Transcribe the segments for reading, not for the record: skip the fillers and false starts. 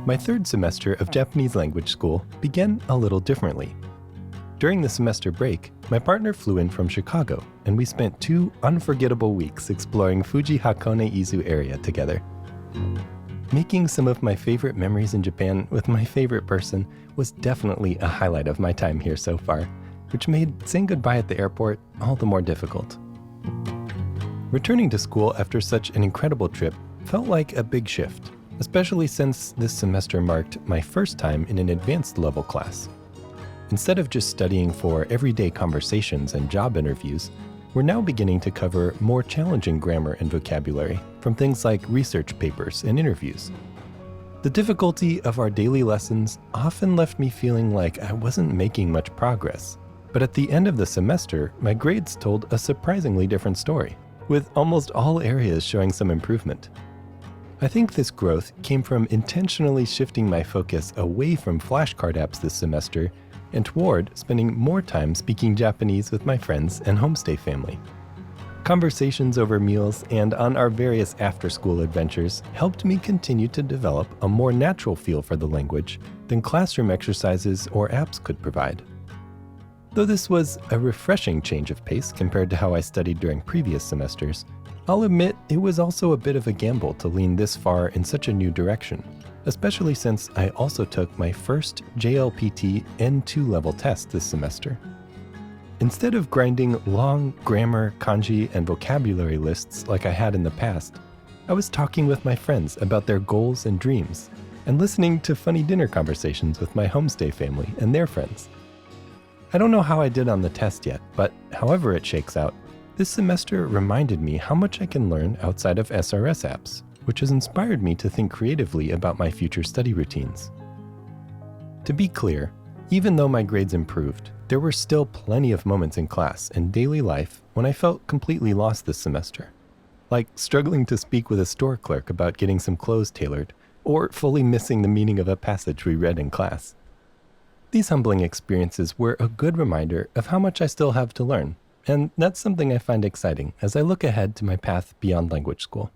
My third semester of Japanese language school began a little differently. During the semester break, my partner flew in from Chicago, and we spent 2 unforgettable weeks exploring Fuji Hakone Izu area together. Making some of my favorite memories in Japan with my favorite person was definitely a highlight of my time here so far, which made saying goodbye at the airport all the more difficult. Returning to school after such an incredible trip felt like a big shift, especially since this semester marked my first time in an advanced level class. Instead of just studying for everyday conversations and job interviews, we're now beginning to cover more challenging grammar and vocabulary from things like research papers and interviews. The difficulty of our daily lessons often left me feeling like I wasn't making much progress. But at the end of the semester, my grades told a surprisingly different story, with almost all areas showing some improvement. I think this growth came from intentionally shifting my focus away from flashcard apps this semester and toward spending more time speaking Japanese with my friends and homestay family. Conversations over meals and on our various after-school adventures helped me continue to develop a more natural feel for the language than classroom exercises or apps could provide. Though this was a refreshing change of pace compared to how I studied during previous semesters, I'll admit it was also a bit of a gamble to lean this far in such a new direction, especially since I also took my first JLPT N2 level test this semester. Instead of grinding long grammar, kanji, and vocabulary lists like I had in the past, I was talking with my friends about their goals and dreams, and listening to funny dinner conversations with my homestay family and their friends. I don't know how I did on the test yet, but however it shakes out, this semester reminded me how much I can learn outside of SRS apps, which has inspired me to think creatively about my future study routines. To be clear, even though my grades improved, there were still plenty of moments in class and daily life when I felt completely lost this semester, like struggling to speak with a store clerk about getting some clothes tailored, or fully missing the meaning of a passage we read in class. These humbling experiences were a good reminder of how much I still have to learn, and that's something I find exciting as I look ahead to my path beyond language school.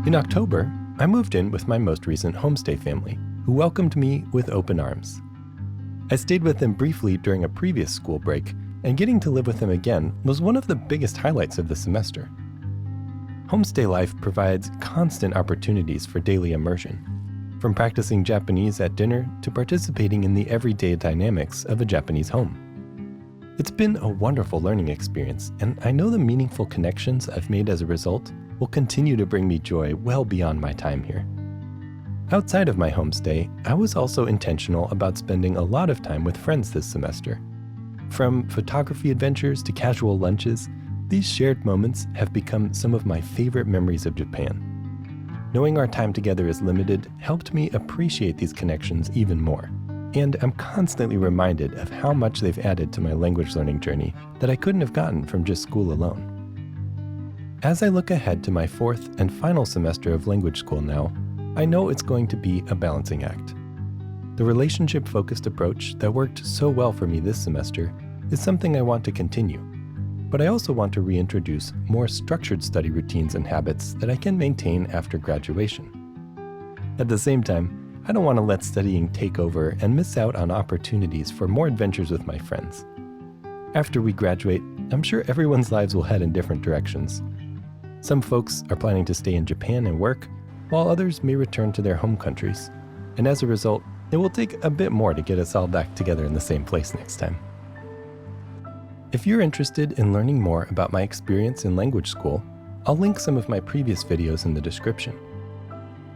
In October, I moved in with my most recent homestay family, who welcomed me with open arms. I stayed with them briefly during a previous school break, and getting to live with them again was one of the biggest highlights of the semester. Homestay life provides constant opportunities for daily immersion, from practicing Japanese at dinner to participating in the everyday dynamics of a Japanese home. It's been a wonderful learning experience, and I know the meaningful connections I've made as a result will continue to bring me joy well beyond my time here. Outside of my homestay, I was also intentional about spending a lot of time with friends this semester. From photography adventures to casual lunches, these shared moments have become some of my favorite memories of Japan. Knowing our time together is limited helped me appreciate these connections even more, and I'm constantly reminded of how much they've added to my language learning journey that I couldn't have gotten from just school alone. As I look ahead to my 4th and final semester of language school now, I know it's going to be a balancing act. The relationship-focused approach that worked so well for me this semester is something I want to continue, but I also want to reintroduce more structured study routines and habits that I can maintain after graduation. At the same time, I don't want to let studying take over and miss out on opportunities for more adventures with my friends. After we graduate, I'm sure everyone's lives will head in different directions. Some folks are planning to stay in Japan and work, while others may return to their home countries. And as a result, it will take a bit more to get us all back together in the same place next time. If you're interested in learning more about my experience in language school, I'll link some of my previous videos in the description.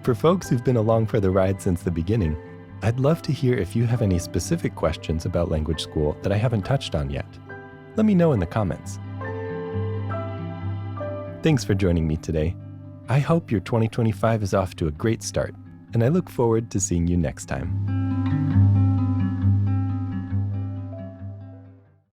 For folks who've been along for the ride since the beginning, I'd love to hear if you have any specific questions about language school that I haven't touched on yet. Let me know in the comments. Thanks for joining me today. I hope your 2025 is off to a great start, and I look forward to seeing you next time.